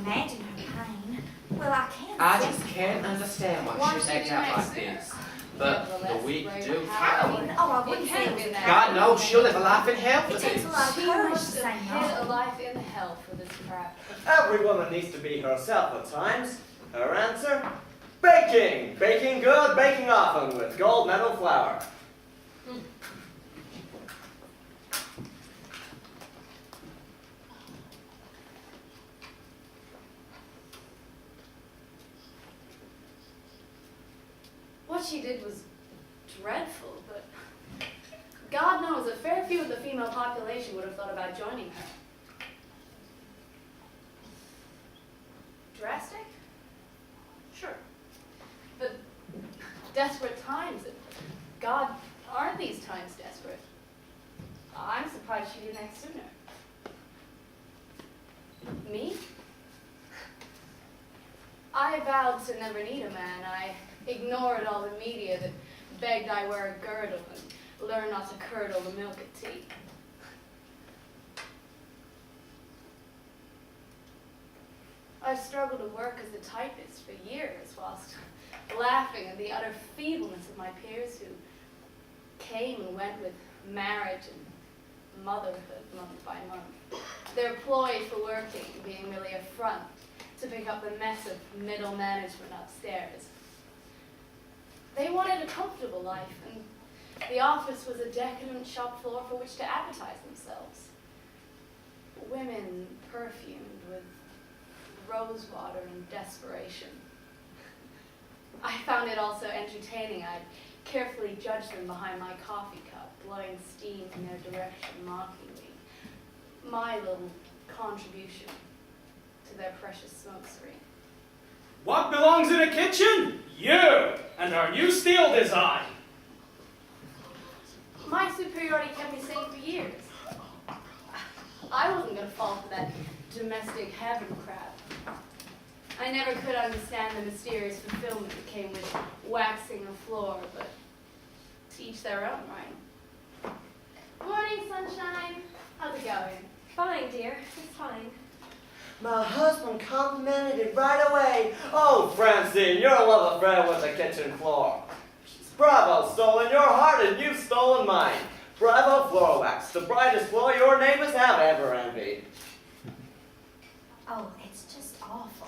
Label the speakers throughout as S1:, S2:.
S1: imagine her pain. Well, I can't.
S2: I just can't understand why she'd act out like this. But the weak do fail.
S1: Oh, I wouldn't say it was that.
S2: God knows she'll live a life in hell for
S1: It takes
S2: this.
S1: a lot of
S3: She
S1: courage to
S3: must
S1: say
S3: have hid a
S1: no.
S3: life in hell for this crap.
S4: Every woman needs to be herself at times. Her answer? Baking! Baking good, baking often with gold medal flour.
S3: What she did was dreadful, but God knows a fair few of the female population would have thought about joining her. Drastic? Sure. But desperate times. God, aren't these times desperate? I'm surprised she didn't act sooner. Me? I vowed to never need a man. I ignored all the media that begged I wear a girdle and learn not to curdle the milk at tea. I've struggled to work as a typist for years whilst laughing at the utter feebleness of my peers who came and went with marriage and motherhood month by month. Their ploy for working being merely a front to pick up the mess of middle management upstairs. They wanted a comfortable life, and the office was a decadent shop floor for which to advertise themselves. Women perfumed with rose water and desperation. I found it also entertaining. I'd carefully judge them behind my coffee cup, blowing steam in their direction mockingly. My little contribution to their precious smoke screen.
S5: What belongs in a kitchen? You! And our new steel design.
S3: My superiority kept me sane for years. I wasn't going to fall for that domestic heaven crap. I never could understand the mysterious fulfillment that came with waxing a floor, but to each their own, right? Morning, sunshine. How's it going?
S6: Fine, dear. It's fine.
S4: My husband complimented it right away. Oh, Francine, you're a love affair with the kitchen floor. Bravo, stolen your heart and you've stolen mine. Bravo, floor wax, the brightest floor your neighbors have ever envied.
S1: Oh, it's just awful.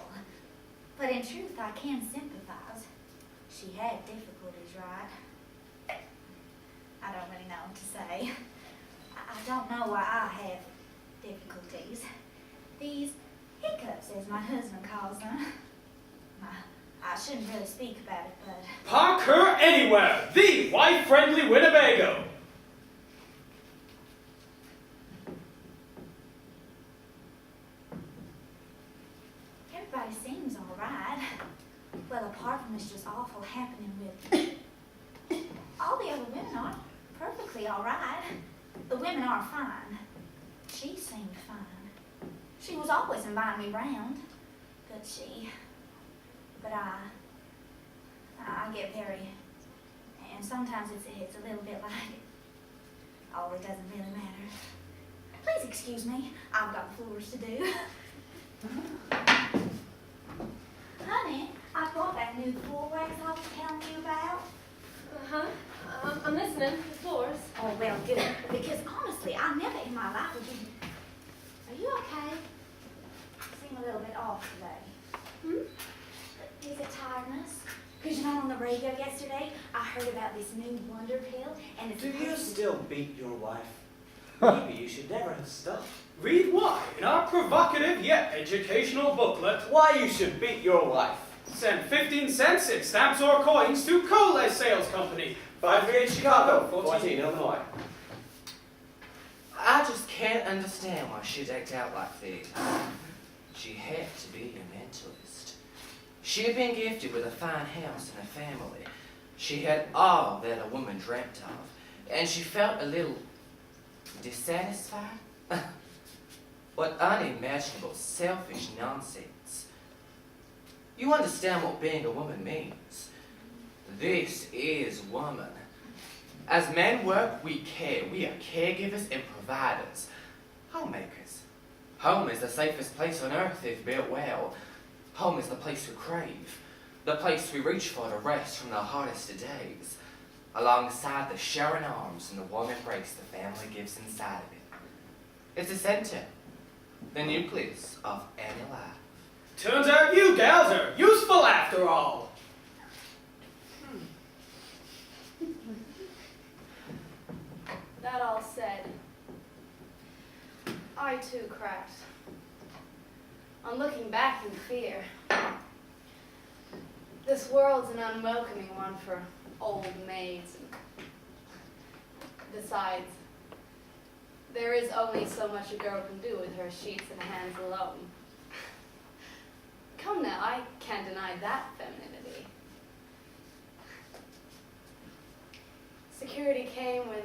S1: But in truth, I can sympathize. She had difficulties, right? I don't really know what to say. I don't know why I have difficulties. These hiccups, as my husband calls them. I shouldn't really speak about it, but...
S5: Park her anywhere! The wife-friendly Winnebago!
S1: Everybody seems all right. Well, apart from this just awful happening with... all the other women are perfectly all right. The women are fine. She seemed fine. She was always inviting me round, but I get very, and sometimes it's a little bit like, oh, it doesn't really matter. Please excuse me, I've got floors to do. Honey, I bought that new floor wax I was telling you about.
S6: Uh-huh. I'm listening. The floors.
S1: Oh, well, good, because honestly, I never in my life would be... Are you okay? You seem a little bit off today. Is it tiredness? Because you know, on the radio yesterday, I heard about this new wonder pill, and it's...
S4: Do you still beat your wife? Maybe you should never have stopped.
S5: Read why in our provocative yet educational booklet.
S4: Why you should beat your wife.
S5: Send 15 cents in stamps or coins to Cole Sales Company.
S4: 538 Chicago, 14 Illinois.
S2: I just can't understand why she'd act out like this. She had to be a mentalist. She had been gifted with a fine house and a family. She had all that a woman dreamt of, and she felt a little dissatisfied. What unimaginable, selfish nonsense. You understand what being a woman means. This is woman. As men work, we care. We are caregivers and providers, homemakers, Home is the safest place on earth if built well. Home is the place we crave, the place we reach for to rest from the hardest of days, alongside the sharing arms and the warm embrace the family gives inside of it. It's the center, the nucleus of any life.
S5: Turns out you gals are useful after all.
S3: That all said, I too cracked. On looking back in fear, this world's an unwelcoming one for old maids. Besides, there is only so much a girl can do with her sheets and hands alone. Come now, I can't deny that femininity. Security came with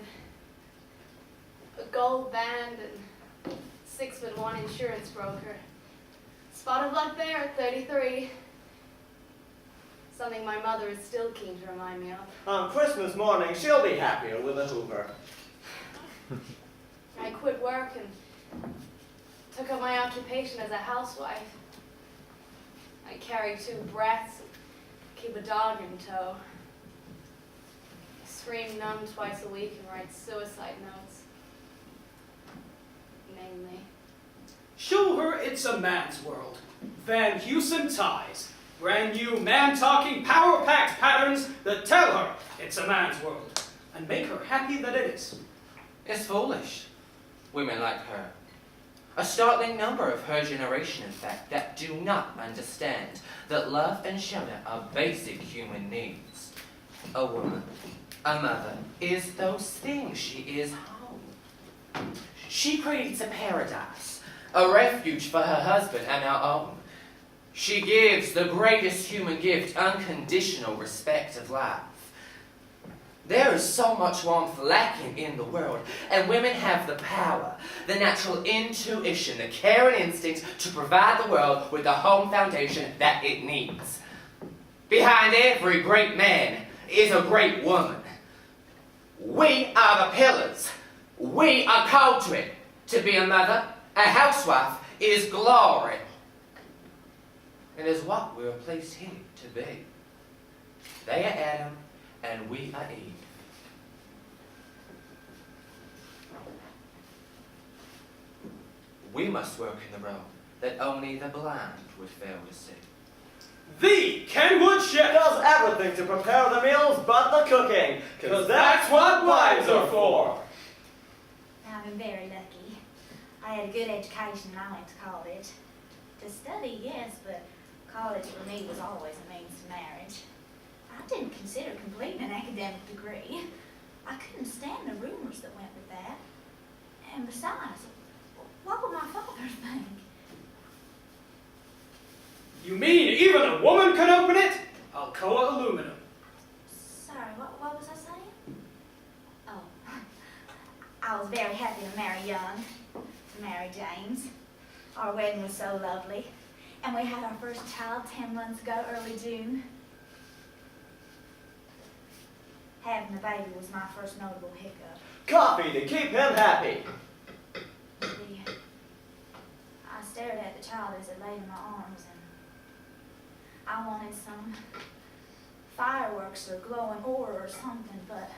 S3: a gold band and 6'1" insurance broker. Spot of luck there at 33. Something my mother is still keen to remind me of.
S4: On Christmas morning, she'll be happier with a Hoover.
S3: I quit work and took up my occupation as a housewife. I carry 2 brats and keep a dog in tow. I scream numb twice a week and write suicide notes. Mainly.
S5: Show her it's a man's world. Van Heusen ties. Brand new man-talking, power-packed patterns that tell her it's a man's world. And make her happy that it is.
S2: It's foolish. Women like her. A startling number of her generation, in fact, that do not understand that love and shelter are basic human needs. A woman, a mother, is those things. She is home. She creates a paradise, a refuge for her husband and her own. She gives the greatest human gift, unconditional respect of life. There is so much warmth lacking in the world, and women have the power, the natural intuition, the care and instinct to provide the world with the home foundation that it needs. Behind every great man is a great woman. We are the pillars. We are called to it. To be a mother, a housewife, is glory. It is what we are placed here to be. They are Adam, and we are Eve. We must work in the role that only the blind would fail to see.
S5: The Kenwood Chef
S4: Does everything to prepare the meals but the cooking, 'cause that's what wives are for.
S1: I've been very lucky. I had a good education and I went to college. To study, yes, but college for me was always a means to marriage. I didn't consider completing an academic degree. I couldn't stand the rumors that went with that. And besides, what would my father think?
S5: You mean even a woman can open it? Alcoa aluminum.
S1: Sorry, what was I saying? Oh, I was very happy to marry young, to marry James. Our wedding was so lovely. And we had our first child 10 months ago, early June. Having the baby was my first notable hiccup.
S4: Coffee to keep him happy.
S1: I stared at the child as it lay in my arms, and I wanted some fireworks or glowing ore or something, but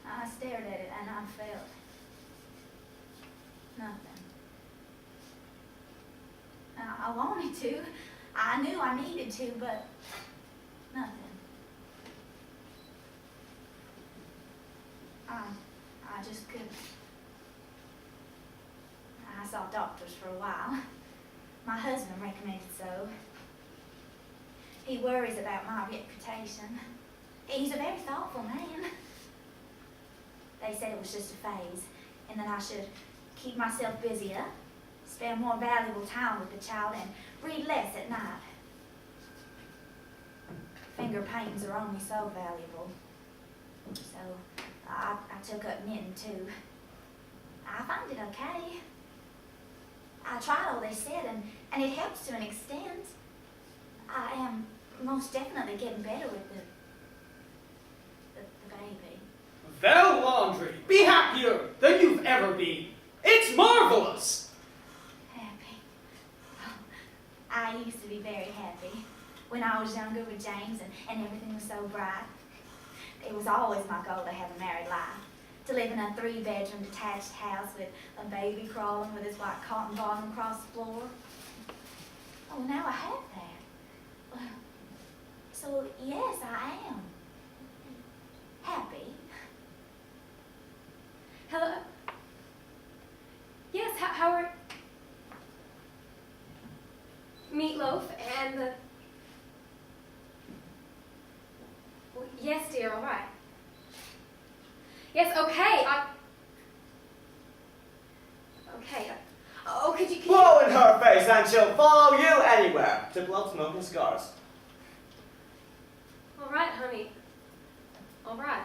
S1: I stared at it and I felt nothing. I wanted to. I knew I needed to, but nothing. I just couldn't. I saw doctors for a while. My husband recommended so. He worries about my reputation. He's a very thoughtful man. They said it was just a phase, and that I should keep myself busier, spend more valuable time with the child, and read less at night. Finger paintings are only so valuable. So I took up knitting too. I find it okay. I tried all they said, and it helps to an extent. I am most definitely getting better with the baby.
S5: Val Laundry, be happier than you've ever been. It's marvelous.
S1: I used to be very happy when I was younger with James and everything was so bright. It was always my goal to have a married life, to live in a 3-bedroom detached house with a baby crawling with his white cotton bottom across the floor. Oh, now I have that. Well, so yes, I am happy.
S6: Hello? Yes, how are... Meatloaf and the... Well, yes, dear, all right. Yes, okay, Okay, oh, could you...
S4: Blow in her face and she'll follow you anywhere to blow smoke and scars.
S6: All right, honey. All right.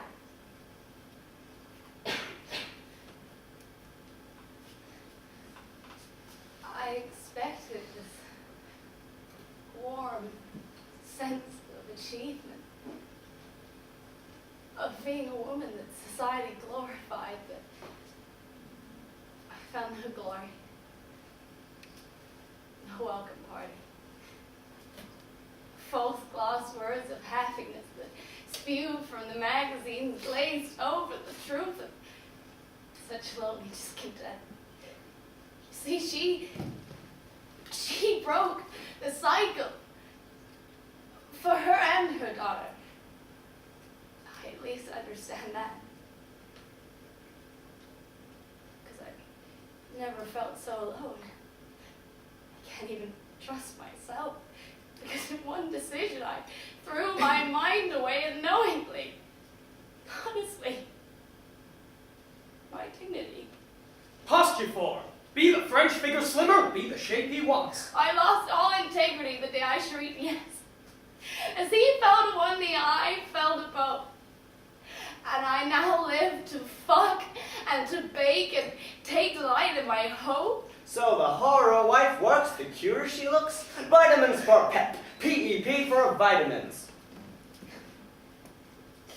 S3: I expected this warm sense of achievement, of being a woman that society glorified, but I found no glory, no welcome party. False gloss words of happiness that spewed from the magazines glazed over the truth of such lonely discontent. You see, she broke the cycle for her and her daughter. I at least understand that. Because I never felt so alone. I can't even trust myself. Because in one decision I threw my mind away unknowingly. Honestly. My dignity.
S5: Postupore. Be the French figure slimmer, be the shape he wants.
S3: I lost all integrity the day I shrieked yes. As he fell to one knee, I fell to both. And I now live to fuck and to bake and take delight in my hope.
S4: So the horror wife works the cure she looks? Vitamins for pep, PEP for vitamins.
S3: I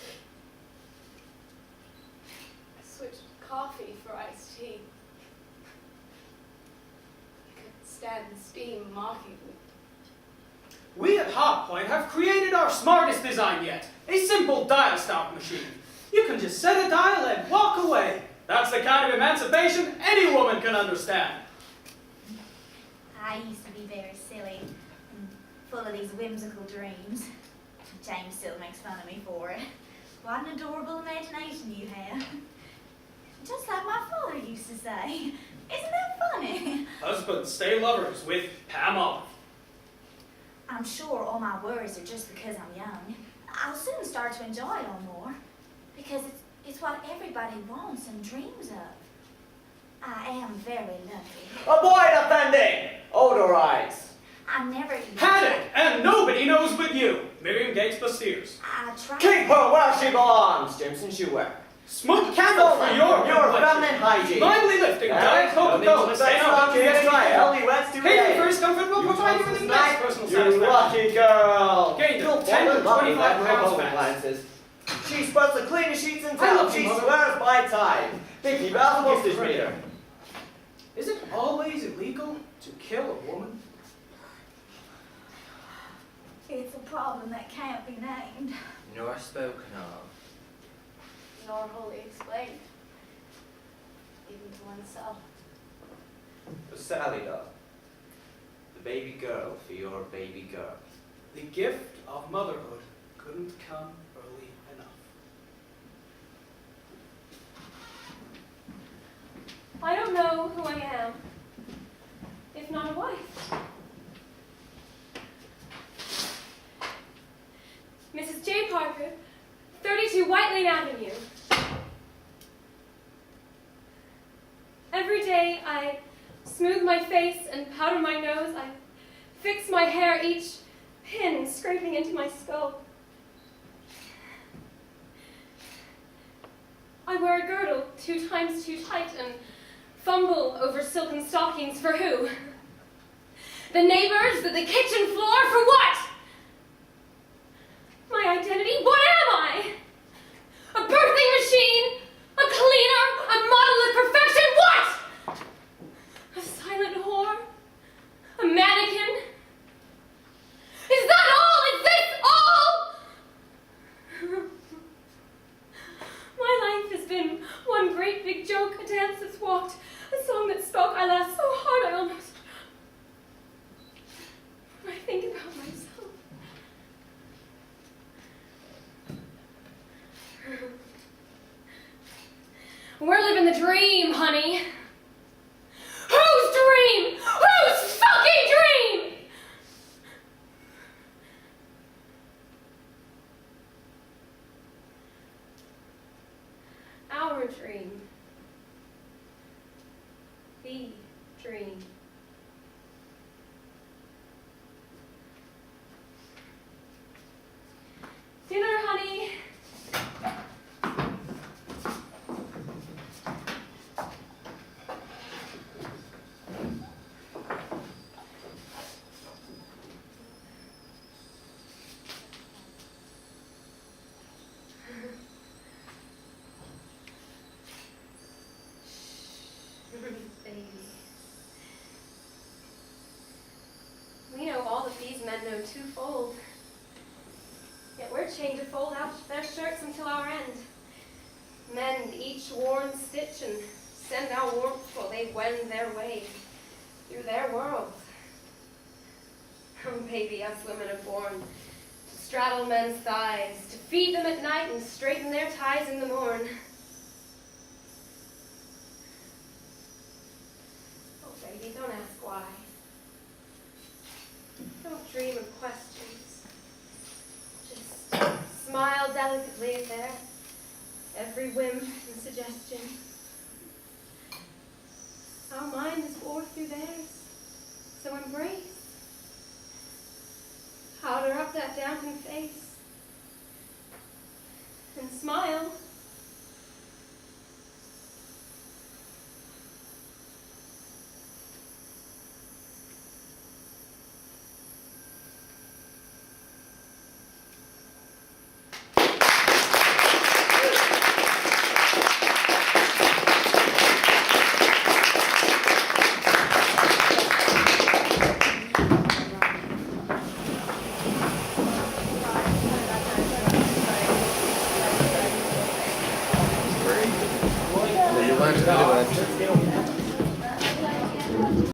S3: switched coffee for iced tea. I couldn't stand the steam mocking me.
S5: We at Hotpoint have created our smartest design yet, a simple dial stop machine. You can just set a dial and walk away. That's the kind of emancipation any woman can understand.
S1: I used to be very silly and full of these whimsical dreams. James still makes fun of me for it. What an adorable imagination you have. Just like my father used to say. Isn't that funny?
S5: Husbands stay lovers with Pam Olive.
S1: I'm sure all my worries are just because I'm young. I'll soon start to enjoy it all more. Because it's what everybody wants and dreams of. I am very lucky.
S4: Avoid offending! Odorize!
S1: I never even...
S5: Had it, and nobody knows but you. Miriam Gates plus Sears.
S1: I tried...
S4: Keep her where she belongs, Jameson Shoewear.
S5: Smoke candle for your
S4: feminine hygiene.
S5: Lively lifting, Diet Coca-Cola. Stay on
S4: Ellie West to
S5: Hey, first comfort will provide you with the best personal
S4: You
S5: satisfaction.
S4: lucky girl.
S5: Gained
S4: You'll
S5: 10 to
S4: fall in love with
S5: 25
S4: that
S5: pounds
S4: home
S5: fat.
S4: appliances. She spreads the cleanest sheets in
S5: I
S4: town.
S5: love you,
S4: She
S5: Mother.
S4: swears by time. 50,000 postage meter.
S5: Is it always illegal to kill a woman?
S1: It's a problem that can't be named.
S2: Nor spoken of.
S3: Nor wholly explained. Even to oneself.
S4: For Sally, though. The baby girl for your baby girl.
S5: The gift of motherhood couldn't come early enough.
S6: I don't know who I am, if not a wife. Mrs. J. Parker, 32 White Lane Avenue. Every day I smooth my face and powder my nose. I fix my hair, each pin scraping into my skull. I wear a girdle 2 times too tight and fumble over silken stockings for who? The neighbors? The kitchen floor? For what? My identity? What am I? A birthing machine? A cleaner? A model of perfection? What? A silent whore? A mannequin? in the dream, honey. Whose dream? Whose fucking dream? Our dream. The dream. Dinner, honey. Baby. We know all that these men know twofold. Yet we're chained to fold out their shirts until our end. Mend each worn stitch and send our warmth while they wend their way through their world. Oh, baby, us women are born to straddle men's thighs, to feed them at night and straighten their ties in the morn. Oh, baby, don't ask why. Don't dream of questions. Just smile delicately at their every whim and suggestion. Our mind is war through theirs, so embrace. Powder up that dampened face and smile.